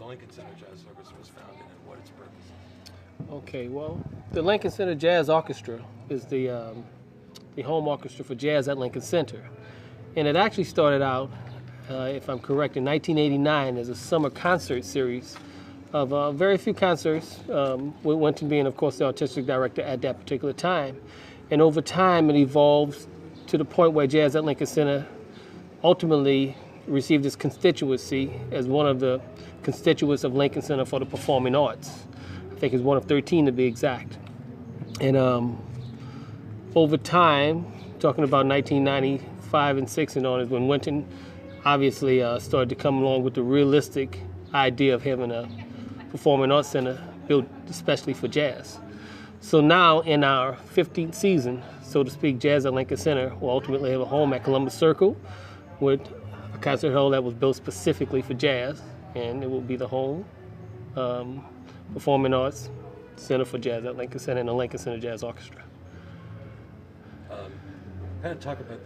Lincoln Center Jazz Orchestra was founded and what its purpose is. Okay, well, the Lincoln Center Jazz Orchestra is the home orchestra for jazz at Lincoln Center. And it actually started out, if I'm correct, in 1989 as a summer concert series of very few concerts, with Winton being, of course, the artistic director at that particular time. And over time, it evolved to the point where Jazz at Lincoln Center ultimately received its constituency as one of the constituents of Lincoln Center for the Performing Arts. I think it's one of 13 to be exact. And over time, talking about 1995 and 6 and on, is when Winton obviously started to come along with the realistic idea of having a Performing Arts Center built especially for jazz. So now in our 15th season, so to speak, Jazz at Lincoln Center will ultimately have a home at Columbus Circle with a concert hall that was built specifically for jazz, and it will be the home Performing Arts Center for Jazz at Lincoln Center and the Lincoln Center Jazz Orchestra. Kind of talk about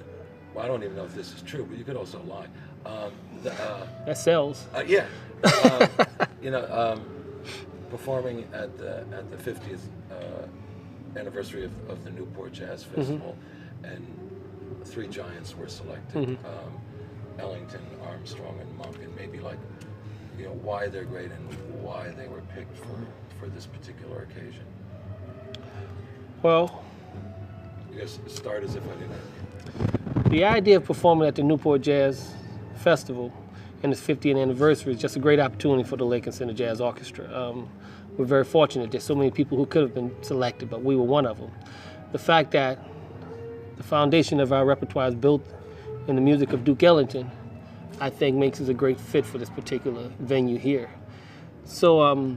well, I don't even know if this is true, but you could also lie. That sells. Yeah. Performing at the 50th anniversary of the Newport Jazz Festival, and 3 giants were selected: Ellington, Armstrong, and Monk, and maybe why they're great and why they were picked for this particular occasion. Well, I guess start as if I didn't. The idea of performing at the Newport Jazz Festival and its 50th anniversary is just a great opportunity for the Lincoln Center Jazz Orchestra. We're very fortunate. There's so many people who could have been selected, but we were one of them. The fact that the foundation of our repertoire is built in the music of Duke Ellington, I think makes us a great fit for this particular venue here. So,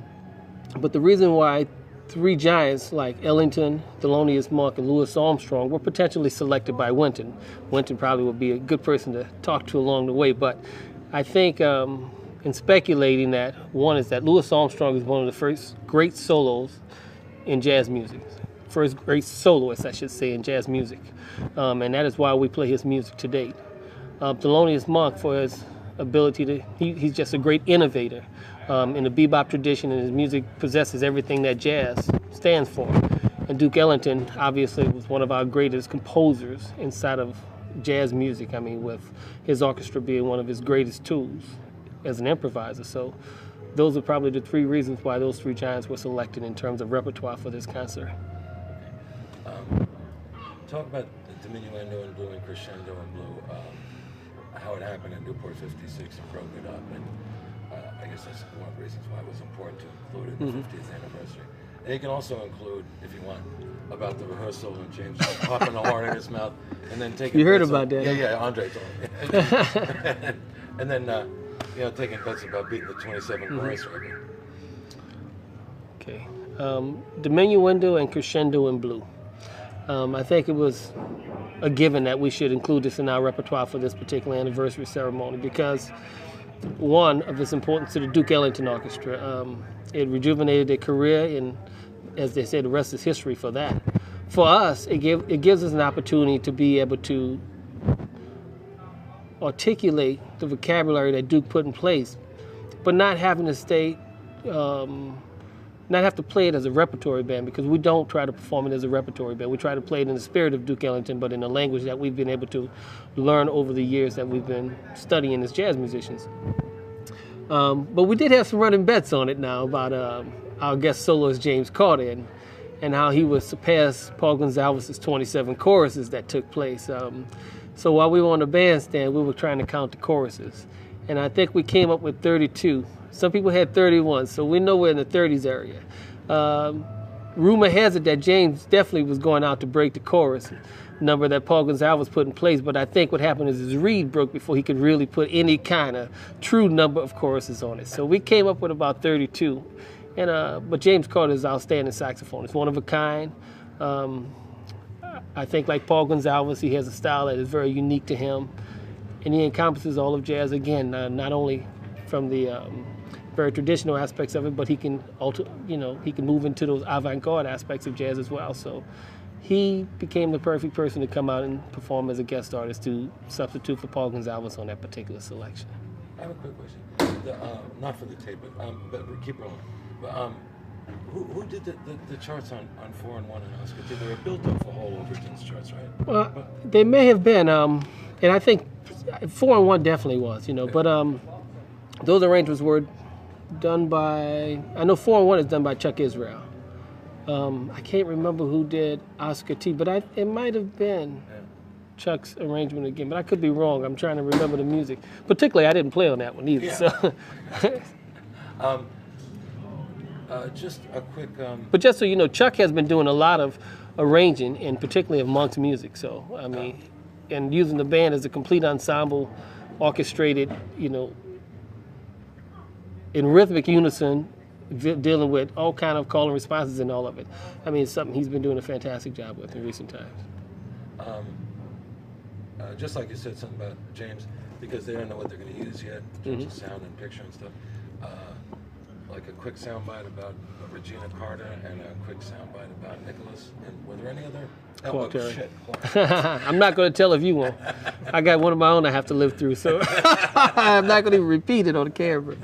but the reason why 3 giants like Ellington, Thelonious Monk, and Louis Armstrong were potentially selected by Winton. Winton probably would be a good person to talk to along the way, but I think in speculating that, one is that Louis Armstrong is one of the first great solos in jazz music. First great soloist, I should say, in jazz music. And that is why we play his music to date. Thelonious Monk, for his ability he's just a great innovator in the bebop tradition, and his music possesses everything that jazz stands for. And Duke Ellington, obviously, was one of our greatest composers inside of jazz music. I mean, with his orchestra being one of his greatest tools as an improviser. So those are probably the 3 reasons why those 3 giants were selected in terms of repertoire for this concert. Talk about the diminuendo in blue and crescendo in blue, how it happened in Newport 56 and broke it up, and I guess that's one of the reasons why it was important to include it in the 50th anniversary. And you can also include, if you want, about the rehearsal and James popping the horn in his mouth and then taking. You heard about that? Yeah, Andre told me. And then taking bets about beating the 27 chorus record. Okay, diminuendo and crescendo in blue. I think it was a given that we should include this in our repertoire for this particular anniversary ceremony because, one, of its importance to the Duke Ellington Orchestra. It rejuvenated their career, and as they say, the rest is history for that. For us, it gives us an opportunity to be able to articulate the vocabulary that Duke put in place, but not having to stay, not have to play it as a repertory band, because we don't try to perform it as a repertory band. We try to play it in the spirit of Duke Ellington, but in a language that we've been able to learn over the years that we've been studying as jazz musicians. But we did have some running bets on it now about our guest soloist James Carter and how he would surpass Paul Gonsalves' 27 choruses that took place. So while we were on the bandstand, we were trying to count the choruses. And I think we came up with 32. Some people had 31, so we know we're in the 30s area. Rumor has it that James definitely was going out to break the chorus number that Paul Gonsalves put in place, but I think what happened is his reed broke before he could really put any kind of true number of choruses on it. So we came up with about 32. But James Carter is an outstanding saxophonist, one of a kind. I think like Paul Gonsalves, he has a style that is very unique to him, and he encompasses all of jazz again, not only from the very traditional aspects of it, but he can move into those avant-garde aspects of jazz as well. So he became the perfect person to come out and perform as a guest artist to substitute for Paul Gonsalves on that particular selection. have a quick question. Not for the tape, but keep rolling. But who did the charts on 4 and 1 and Oscar T? They were built up for whole Overton's charts, right? Well, they may have been, and I think 4 and 1 definitely was, you know. But those arrangements were done by. I know 4 and 1 is done by Chuck Israel. I can't remember who did Oscar T, but it might have been Chuck's arrangement again. But I could be wrong. I'm trying to remember the music. Particularly, I didn't play on that one either. Yeah. So. Just a quick. But just so you know, Chuck has been doing a lot of arranging, and particularly of Monk's music. So I mean, and using the band as a complete ensemble, orchestrated, you know, in rhythmic unison, dealing with all kind of call and responses and all of it. I mean, it's something he's been doing a fantastic job with in recent times. Just like you said something about James, because they don't know what they're going to use yet, in terms of sound and picture and stuff. Like a quick soundbite about Regina Carter and a quick soundbite about Nicholas. And were there any other? Oh, shit. I'm not going to tell if you won't. I got one of my own I have to live through, so I'm not going to even repeat it on the camera.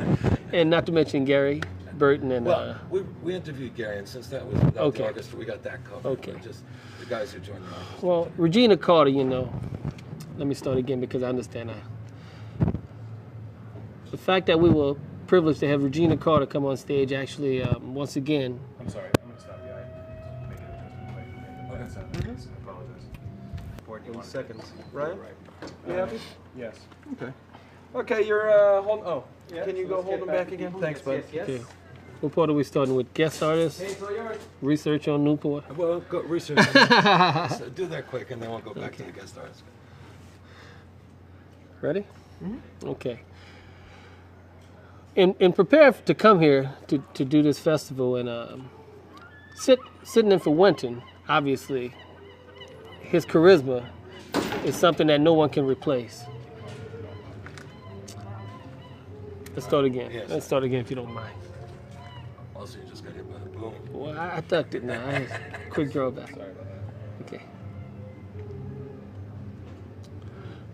And not to mention Gary Burton and. Well, we interviewed Gary, and since that was without the orchestra, we got that covered. Okay. Just the guys who joined the orchestra. Well, Regina Carter, you know. Let me start again because I understand now. The fact that we were privileged to have Regina Carter come on stage actually once again. I'm sorry, I'm going to stop you. I make an adjustment. Okay. I apologize. 40 seconds. Ryan? Right. You happy? Yes. Okay. Okay, you're holding. Oh, Yeah, can you so go let's hold get them back back to again? people. Thanks, bud. Yes. Okay. What part are we starting with? Guest artists? Hey, it's all yours. Research on Newport? Well, go research. So do that quick, and then we'll go back to the guest stars. Ready? Okay. In prepare to come here to do this festival and sitting in for Winton, obviously, his charisma is something that no one can replace. Let's start again. Yes. Let's start again if you don't mind. Also, you just got hit by the boom. Well, I ducked it now. Quick drawback. Sorry about that. Okay.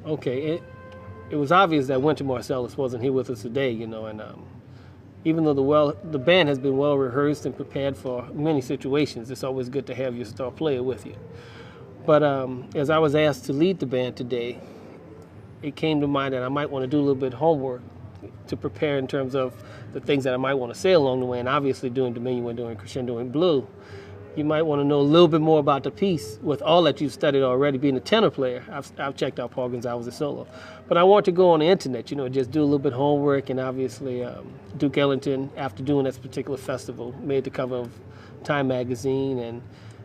Okay. It was obvious that Winter Marsalis wasn't here with us today, you know, and even though the band has been well rehearsed and prepared for many situations, it's always good to have your star player with you. But as I was asked to lead the band today, it came to mind that I might want to do a little bit of homework to prepare in terms of the things that I might want to say along the way. And obviously doing Diminuendo, doing Crescendo in Blue, you might want to know a little bit more about the piece with all that you've studied already. Being a tenor player, I've checked out Paul Gonsalves' solo. But I want to go on the internet, you know, just do a little bit of homework. And obviously Duke Ellington, after doing this particular festival, made the cover of Time magazine, and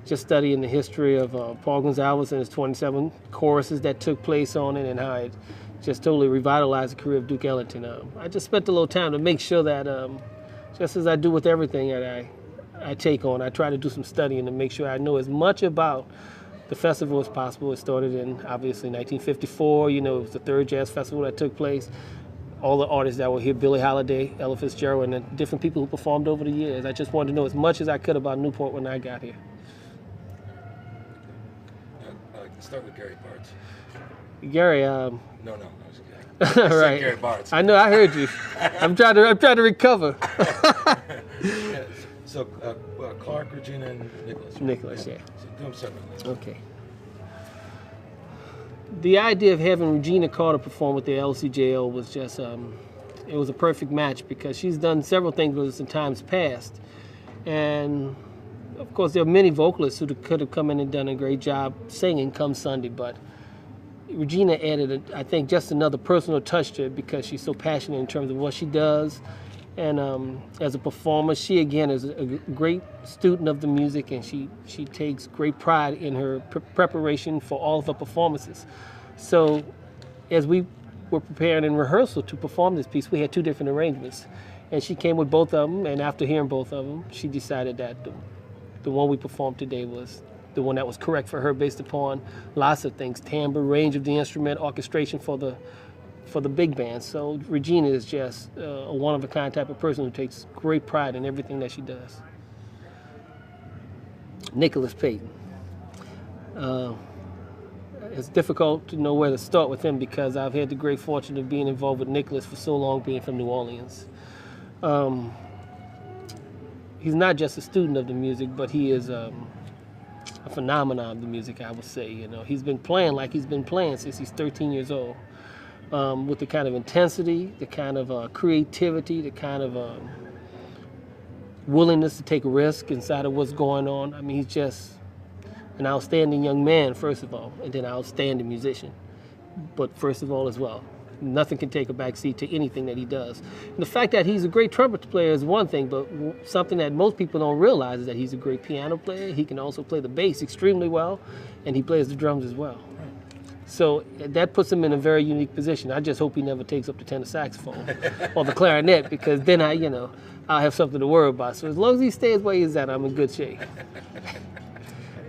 just studying the history of Paul Gonsalves and his 27 choruses that took place on it and how it just totally revitalized the career of Duke Ellington. I just spent a little time to make sure that, just as I do with everything that I take on, I try to do some studying to make sure I know as much about the festival as possible. It started in, obviously, 1954. You know, it was the third jazz festival that took place. All the artists that were here, Billie Holiday, Ella Fitzgerald, and the different people who performed over the years. I just wanted to know as much as I could about Newport when I got here. Start with Gary Bartz. Gary, No, I was kidding. I right. Gary Bartz. I know, I heard you. I'm trying to recover. Yeah, so Clark, Regina, and Nicholas. Right? Nicholas, yeah. So do them separately. Okay. The idea of having Regina Carter perform with the LCJO was just, it was a perfect match because she's done several things with us in times past. And of course, there are many vocalists who could have come in and done a great job singing come Sunday, but Regina added, I think, just another personal touch to it because she's so passionate in terms of what she does. And as a performer, she, again, is a great student of the music, and she takes great pride in her preparation for all of her performances. So as we were preparing in rehearsal to perform this piece, we had two different arrangements. And she came with both of them, and after hearing both of them, she decided that the one we performed today was the one that was correct for her based upon lots of things: timbre, range of the instrument, orchestration for the big band. So Regina is just a one-of-a-kind type of person who takes great pride in everything that she does. Nicholas Payton. it's difficult to know where to start with him because I've had the great fortune of being involved with Nicholas for so long, being from New Orleans. He's not just a student of the music, but he is a phenomenon of the music, I would say. You know, he's been playing like he's been playing since he's 13 years old, with the kind of intensity, the kind of creativity, the kind of willingness to take a risk inside of what's going on. I mean, he's just an outstanding young man, first of all, and then an outstanding musician. But first of all as well, nothing can take a backseat to anything that he does. And the fact that he's a great trumpet player is one thing, but something that most people don't realize is that he's a great piano player. He can also play the bass extremely well, and he plays the drums as well. So that puts him in a very unique position. I just hope he never takes up the tenor saxophone or the clarinet, because then I'll have something to worry about. So as long as he stays where he's at, I'm in good shape.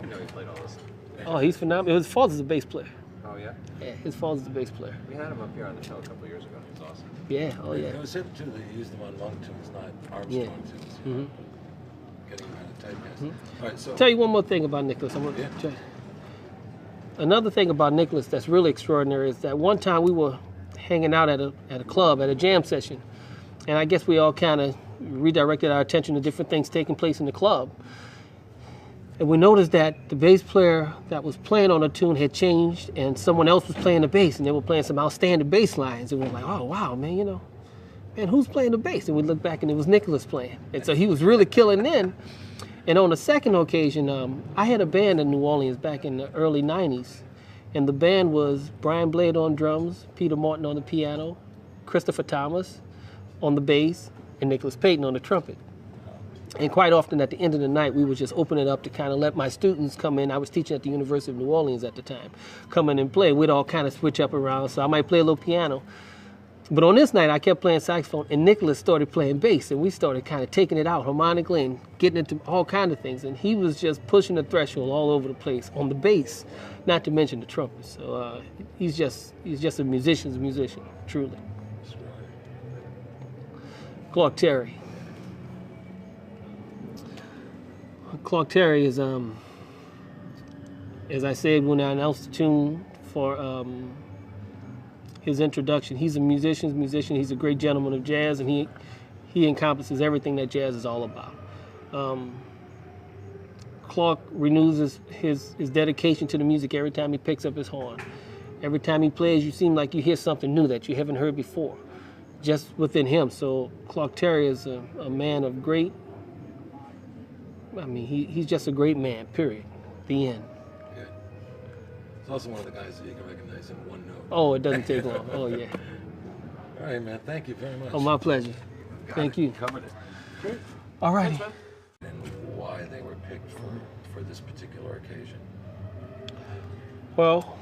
You know he played all this. Oh, he's phenomenal. His father's a bass player. Oh, yeah? Yeah, his father's a bass player. We had him up here on the show a couple of years ago. He was awesome. Yeah, oh yeah. It was him too. They used them on lung tunes, not Armstrong Yeah. tunes. Mm-hmm. Getting him out of typecast. All right, so Tell you one more thing about Nicholas. Another thing about Nicholas that's really extraordinary is that one time we were hanging out at a club, at a jam session, and I guess we all kind of redirected our attention to different things taking place in the club. And we noticed that the bass player that was playing on a tune had changed, and someone else was playing the bass, and they were playing some outstanding bass lines. And we were like, oh, wow, man, man, who's playing the bass? And we looked back, and it was Nicholas playing. And so he was really killing then. And on the second occasion, I had a band in New Orleans back in the early 90s, and the band was Brian Blade on drums, Peter Martin on the piano, Christopher Thomas on the bass, and Nicholas Payton on the trumpet. And quite often at the end of the night, we would just open it up to kind of let my students come in. I was teaching at the University of New Orleans at the time, come in and play. We'd all kind of switch up around, so I might play a little piano. But on this night, I kept playing saxophone, and Nicholas started playing bass, and we started kind of taking it out harmonically and getting into all kinds of things. And he was just pushing the threshold all over the place on the bass, not to mention the trumpet. So he's just a musician's musician, truly. Clark Terry. Clark Terry is, as I said when I announced the tune for his introduction, he's a musician's musician. He's a great gentleman of jazz, and he encompasses everything that jazz is all about. Clark renews his dedication to the music every time he picks up his horn. Every time he plays, you seem like you hear something new that you haven't heard before, just within him. So Clark Terry is a man of great, he's just a great man, period. The end. yeah. It's also one of the guys that you can recognize in one note. Oh, it doesn't take long. Oh, yeah. All right, man. Thank you very much. Oh, my pleasure. Thank you. Covered it. Great. All righty. And why they were picked for this particular occasion. Well,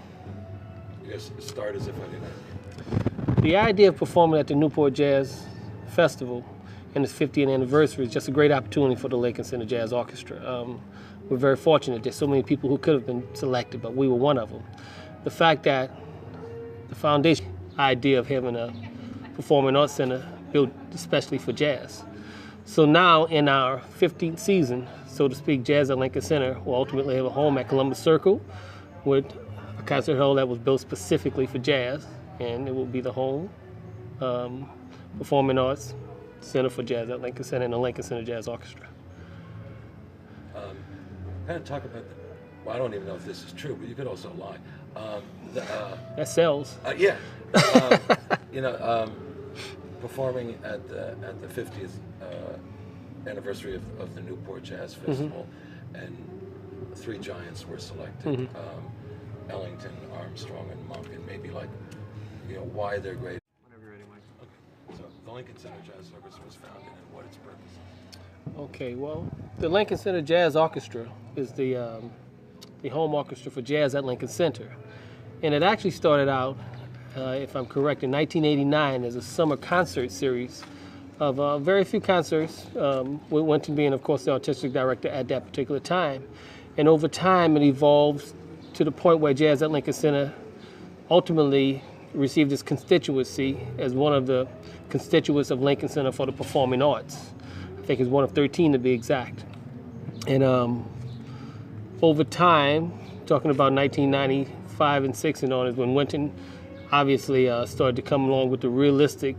You guys start as if I didn't. the idea of performing at the Newport Jazz Festival and its 50th anniversary is just a great opportunity for the Lincoln Center Jazz Orchestra. We're very fortunate. There's so many people who could have been selected, but we were one of them. The fact that the foundation idea of having a performing arts center built especially for jazz. So now in our 15th season, so to speak, Jazz at Lincoln Center will ultimately have a home at Columbus Circle with a concert hall that was built specifically for jazz, and it will be the home performing arts center for jazz at Lincoln Center and the Lincoln Center Jazz Orchestra. Kind of talk about well, I don't even know if this is true, but you could also lie. That sells. Yeah. Performing at the 50th anniversary of the Newport Jazz Festival, and three giants were selected: Ellington, Armstrong, and Monk, and maybe why they're great. Whenever you're ready, Mike. Okay. So the Lincoln Center Jazz Orchestra was founded, and what its purpose is. Okay, well, the Lincoln Center Jazz Orchestra is the home orchestra for jazz at Lincoln Center. And it actually started out, if I'm correct, in 1989 as a summer concert series of very few concerts, with Winton being, of course, the artistic director at that particular time. And over time, it evolved to the point where Jazz at Lincoln Center ultimately received its constituency as one of the constituents of Lincoln Center for the Performing Arts. I think it's one of 13 to be exact. And over time, talking about 1994 5 and 6 and on is when Winton obviously started to come along with the realistic